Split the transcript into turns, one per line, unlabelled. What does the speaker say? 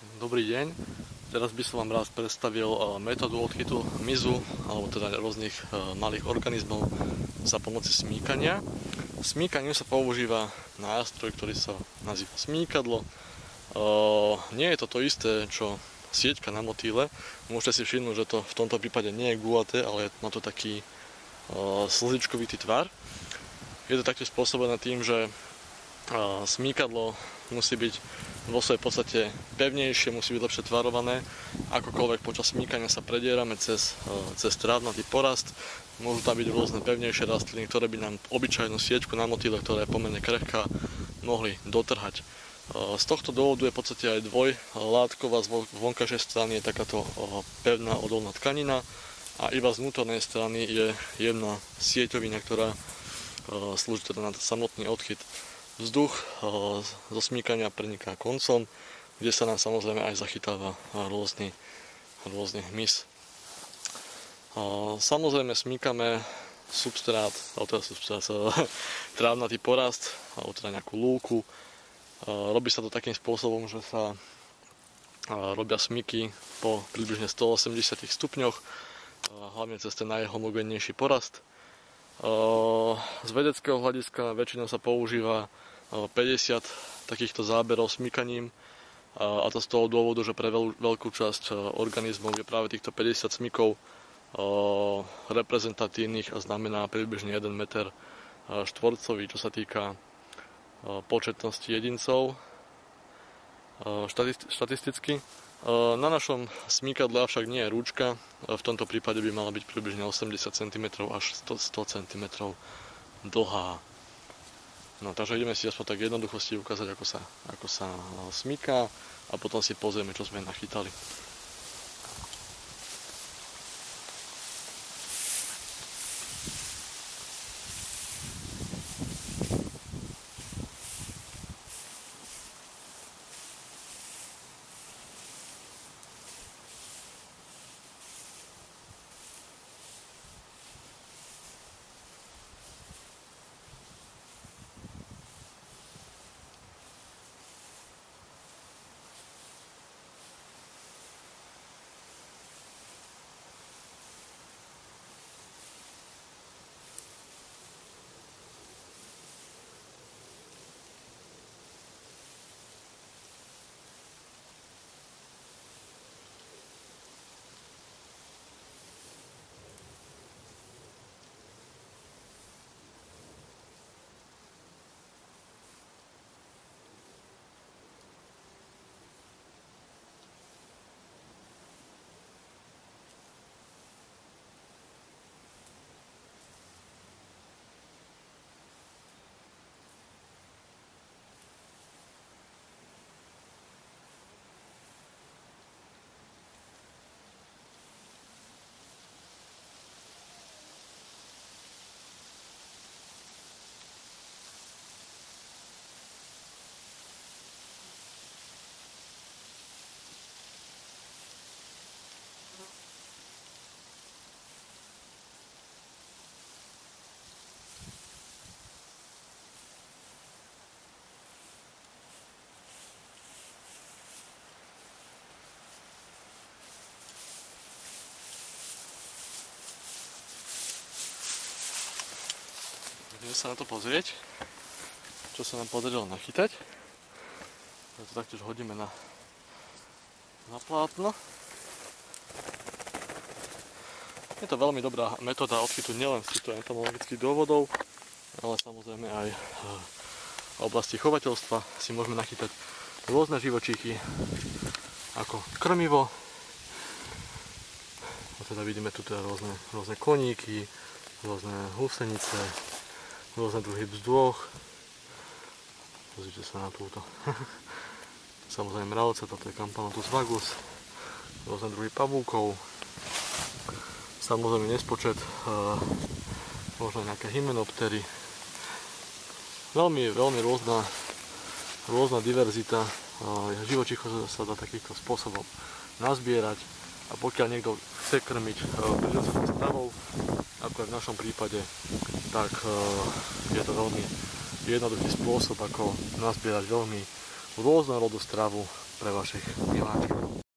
Dobrý deň, teraz by som vám rád predstavil metódu odchytu hmyzu alebo teda rôznych malých organizmov za pomoci smýkania. Smýkanie sa používa nástroj, ktorý sa nazýva smýkadlo. Nie je to isté, čo sieťka na motýle. Môžete si všimnúť, že to v tomto prípade nie je gulaté, ale má to taký slzičkovitý tvar. Je to taktiež spôsobené tým, že smýkadlo musí byť vo svojej podstate pevnejšie, musí byť lepšie tvarované. Akokoľvek počas smýkania sa predierame cez trávnatý porast, môžu tam byť rôzne pevnejšie rastliny, ktoré by nám obyčajnú sieťku na motýle, ktorá je pomerne krehká, mohli dotrhať. Z tohto dôvodu je v podstate aj dvojlátková, z vonkajšej strany je takáto pevná odolná tkanina a iba z vnútornej strany je jemná sieťovina, ktorá slúži teda na samotný odchyt. Vzduch zo smýkania preniká koncom, kde sa nám samozrejme aj zachytáva rôzny hmyz. Samozrejme smýkame substrát, trávnatý porast, alebo teda nejakú lúku. Robí sa to takým spôsobom, že sa robia smyky po približne 180 stupňoch, hlavne cez ten najhomogénnejší porast. Z vedeckého hľadiska väčšinou sa používa 50 takýchto záberov smykaním, a to z toho dôvodu, že pre veľkú časť organizmov je práve týchto 50 smykov reprezentatívnych a znamená približne 1 meter štvorcový, čo sa týka početnosti jedincov štatisticky. Na našom smýkadle avšak nie je rúčka, v tomto prípade by mala byť približne 80 cm až 100 cm dlhá. No, takže ideme si aspoň tak jednoduchosti ukázať, ako sa smýká a potom si pozrieme, čo sme nachytali. Ideme sa na to pozrieť, čo sa nám podarilo nachytať. To taktiež hodíme na plátno. Je to veľmi dobrá metóda odchytu nielen z týchto entomologických dôvodov, ale samozrejme aj v oblasti chovateľstva si môžeme nachytať rôzne živočíchy ako krmivo. A teda vidíme tu teda rôzne koníky, rôzne húsenice, rôzne druhy bzdôch. Pozrite sa na túto. Samozrejme mravce, toto je Campanotus vagus, rôzne druhy pavúkov, samozrejme nespočet, možno nejaké hymenoptery. Veľmi rôzna diverzita živočíchov sa dá takýchto spôsobom nazbierať, a pokiaľ niekto chce krmiť prírodzenou stravou, ako aj v našom prípade, tak je to veľmi jednoduchý spôsob, ako nazbierať veľmi rôznorodú stravu pre vašich miláčikov.